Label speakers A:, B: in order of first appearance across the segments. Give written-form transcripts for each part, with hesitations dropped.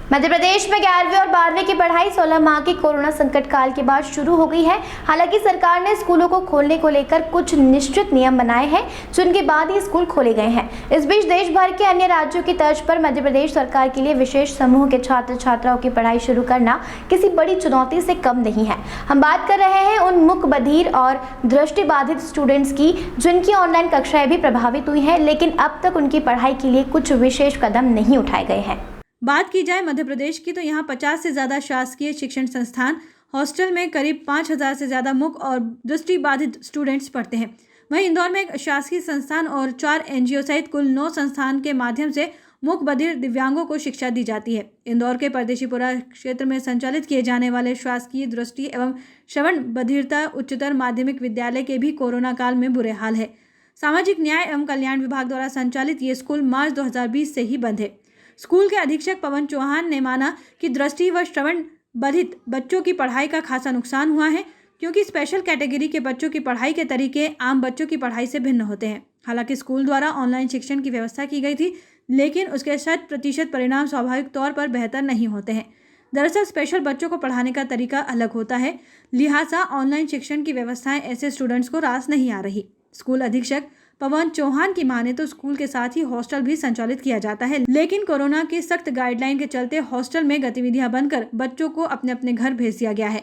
A: मध्य प्रदेश में 11वीं और 12वीं की पढ़ाई 16 माह के कोरोना संकट काल के बाद शुरू हो गई है। हालांकि सरकार ने स्कूलों को खोलने को लेकर कुछ निश्चित नियम बनाए हैं, जिनके बाद ही स्कूल खोले गए हैं। इस बीच देश भर के अन्य राज्यों की तर्ज पर मध्य प्रदेश सरकार के लिए विशेष समूह के छात्र छात्राओं की पढ़ाई शुरू करना किसी बड़ी चुनौती से कम नहीं है। हम बात कर रहे हैं उन मूक बधिर और दृष्टिबाधित स्टूडेंट्स की, जिनकी ऑनलाइन कक्षाएं भी प्रभावित हुई हैं, लेकिन अब तक उनकी पढ़ाई के लिए कुछ विशेष कदम नहीं उठाए गए हैं।
B: बात की जाए मध्य प्रदेश की तो यहाँ 50 से ज़्यादा शासकीय शिक्षण संस्थान, हॉस्टल में करीब 5000 से ज़्यादा मूक और दृष्टिबाधित स्टूडेंट्स पढ़ते हैं। वहीं इंदौर में एक शासकीय संस्थान और 4 एनजीओ सहित कुल 9 संस्थान के माध्यम से मूक बधिर दिव्यांगों को शिक्षा दी जाती है। इंदौर के परदेशीपुरा क्षेत्र में संचालित किए जाने वाले शासकीय दृष्टि एवं श्रवण बधिरता उच्चतर माध्यमिक विद्यालय के भी कोरोना काल में बुरे हाल है। सामाजिक न्याय एवं कल्याण विभाग द्वारा संचालित ये स्कूल मार्च 2020 से ही बंद है। स्कूल के अधीक्षक पवन चौहान ने माना कि दृष्टि व श्रवण बाधित बच्चों की पढ़ाई का खासा नुकसान हुआ है, क्योंकि स्पेशल कैटेगरी के बच्चों की पढ़ाई के तरीके आम बच्चों की पढ़ाई से भिन्न होते हैं। हालांकि स्कूल द्वारा ऑनलाइन शिक्षण की व्यवस्था की गई थी, लेकिन उसके 100% परिणाम स्वाभाविक तौर पर बेहतर नहीं होते हैं। दरअसल स्पेशल बच्चों को पढ़ाने का तरीका अलग होता है, लिहाजा ऑनलाइन शिक्षण की व्यवस्थाएं ऐसे स्टूडेंट्स को रास नहीं आ रही। स्कूल अधीक्षक पवन चौहान की माने तो स्कूल के साथ ही हॉस्टल भी संचालित किया जाता है, लेकिन कोरोना की सख्त गाइडलाइन के चलते हॉस्टल में गतिविधियां बंद कर बच्चों को अपने अपने घर भेज दिया गया है।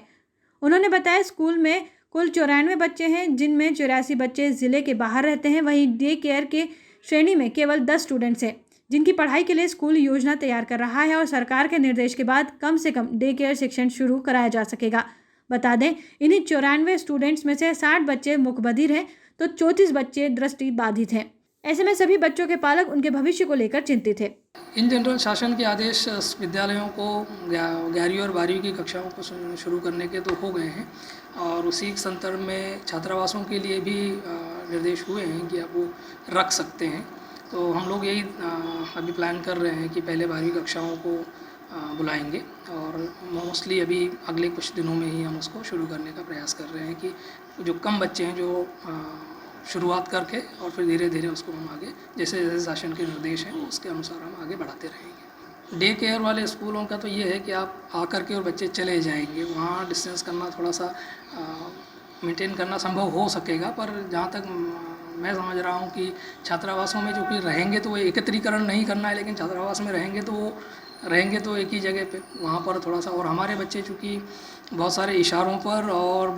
B: उन्होंने बताया स्कूल में कुल 94 बच्चे हैं, जिनमें 84 बच्चे जिले के बाहर रहते हैं। वहीं डे केयर के श्रेणी में केवल 10 स्टूडेंट्स हैं, जिनकी पढ़ाई के लिए स्कूल योजना तैयार कर रहा है और सरकार के निर्देश के बाद कम से कम डे केयर शिक्षण शुरू कराया जा सकेगा। बता दें, इन्हीं 94 स्टूडेंट्स में से 60 बच्चे मूक बधिर हैं तो 34 बच्चे दृष्टि बाधित हैं। ऐसे में सभी बच्चों के पालक उनके भविष्य को लेकर चिंतित हैं।
C: इन जनरल शासन के आदेश विद्यालयों को 11वीं और 12वीं की कक्षाओं को शुरू करने के तो हो गए हैं, और उसी संदर्भ में छात्रावासों के लिए भी निर्देश हुए हैं कि आप वो रख सकते हैं। तो हम लोग यही अभी प्लान कर रहे हैं कि पहले 12वीं कक्षाओं को बुलाएंगे, और मोस्टली अभी अगले कुछ दिनों में ही हम उसको शुरू करने का प्रयास कर रहे हैं कि जो कम बच्चे हैं जो शुरुआत करके और फिर धीरे धीरे उसको हम आगे जैसे जैसे शासन के निर्देश हैं उसके अनुसार हम आगे बढ़ाते रहेंगे। डे केयर वाले स्कूलों का तो ये है कि आप आकर के और बच्चे चले जाएंगे, वहाँ डिस्टेंस करना थोड़ा सा मेंटेन करना संभव हो सकेगा, पर जहाँ तक मैं समझ रहा हूँ कि छात्रावासों में जो कि रहेंगे तो वो एकत्रीकरण नहीं करना है, लेकिन छात्रावास में रहेंगे तो एक ही जगह पे वहाँ पर थोड़ा सा। और हमारे बच्चे चूँकि बहुत सारे इशारों पर और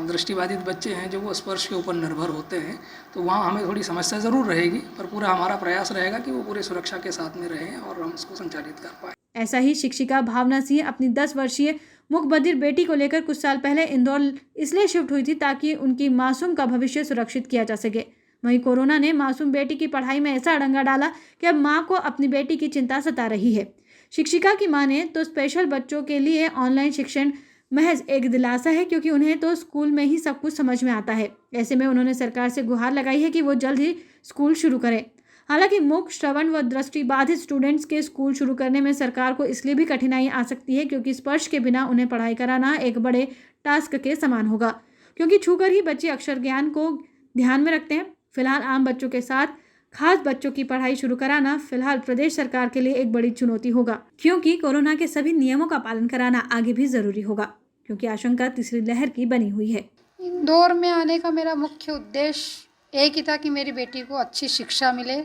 C: दृष्टिबाधित बच्चे हैं जो वो स्पर्श के ऊपर निर्भर होते हैं, तो वहाँ हमें थोड़ी समस्या ज़रूर रहेगी, पर पूरा हमारा प्रयास रहेगा कि वो पूरे सुरक्षा के साथ में रहें और हम उसको संचालित कर पाएँ।
B: ऐसा ही शिक्षिका भावना सिंह अपनी 10 वर्षीय मूक बधिर बेटी को लेकर कुछ साल पहले इंदौर इसलिए शिफ्ट हुई थी ताकि उनकी मासूम का भविष्य सुरक्षित किया जा सके। वहीं कोरोना ने मासूम बेटी की पढ़ाई में ऐसा अड़ंगा डाला कि अब माँ को अपनी बेटी की चिंता सता रही है। शिक्षिका की माने तो स्पेशल बच्चों के लिए ऑनलाइन शिक्षण महज एक दिलासा है, क्योंकि उन्हें तो स्कूल में ही सब कुछ समझ में आता है। ऐसे में उन्होंने सरकार से गुहार लगाई है कि वो जल्द ही स्कूल शुरू करें। हालांकि मूक, श्रवण व दृष्टि बाधित स्टूडेंट्स के स्कूल शुरू करने में सरकार को इसलिए भी कठिनाई आ सकती है, क्योंकि स्पर्श के बिना उन्हें पढ़ाई कराना एक बड़े टास्क के समान होगा, क्योंकि छूकर ही बच्चे अक्षर ज्ञान को ध्यान में रखते हैं। फिलहाल आम बच्चों के साथ खास बच्चों की पढ़ाई शुरू कराना फिलहाल प्रदेश सरकार के लिए एक बड़ी चुनौती होगा, क्योंकि कोरोना के सभी नियमों का पालन कराना आगे भी जरूरी होगा, क्योंकि आशंका तीसरी लहर की बनी हुई है।
D: इंदौर में आने का मेरा मुख्य उद्देश्य एक ही था कि मेरी बेटी को अच्छी शिक्षा मिले,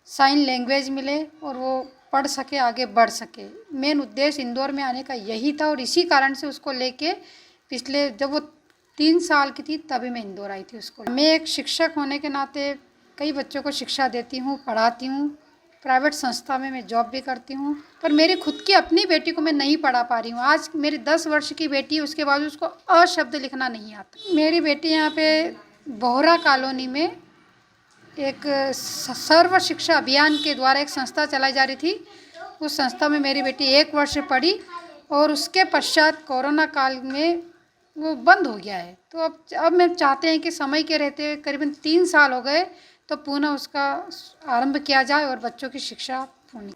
D: साइन लैंग्वेज मिले और वो पढ़ सके, आगे बढ़ सके। मेन उद्देश्य इंदौर में आने का यही था, और इसी कारण से उसको लेके पिछले जब वो 3 साल की थी तभी मैं इंदौर आई थी उसको। मैं एक शिक्षक होने के नाते कई बच्चों को शिक्षा देती हूँ, पढ़ाती हूँ, प्राइवेट संस्था में मैं जॉब भी करती हूँ, पर मेरी खुद की अपनी बेटी को मैं नहीं पढ़ा पा रही हूँ। आज मेरी 10 वर्ष की बेटी है, उसके बाद उसको अशब्द लिखना नहीं आता। मेरी बेटी यहाँ पे बोहरा कॉलोनी में एक सर्व शिक्षा अभियान के द्वारा एक संस्था चलाई जा रही थी। उस संस्था में मेरी बेटी 1 वर्ष पढ़ी और उसके पश्चात कोरोना काल में वो बंद हो गया है। तो अब मैं चाहते हैं कि समय के रहते हुए करीबन 3 साल हो गए तो पुनः उसका आरंभ किया जाए और बच्चों की शिक्षा पूर्ण।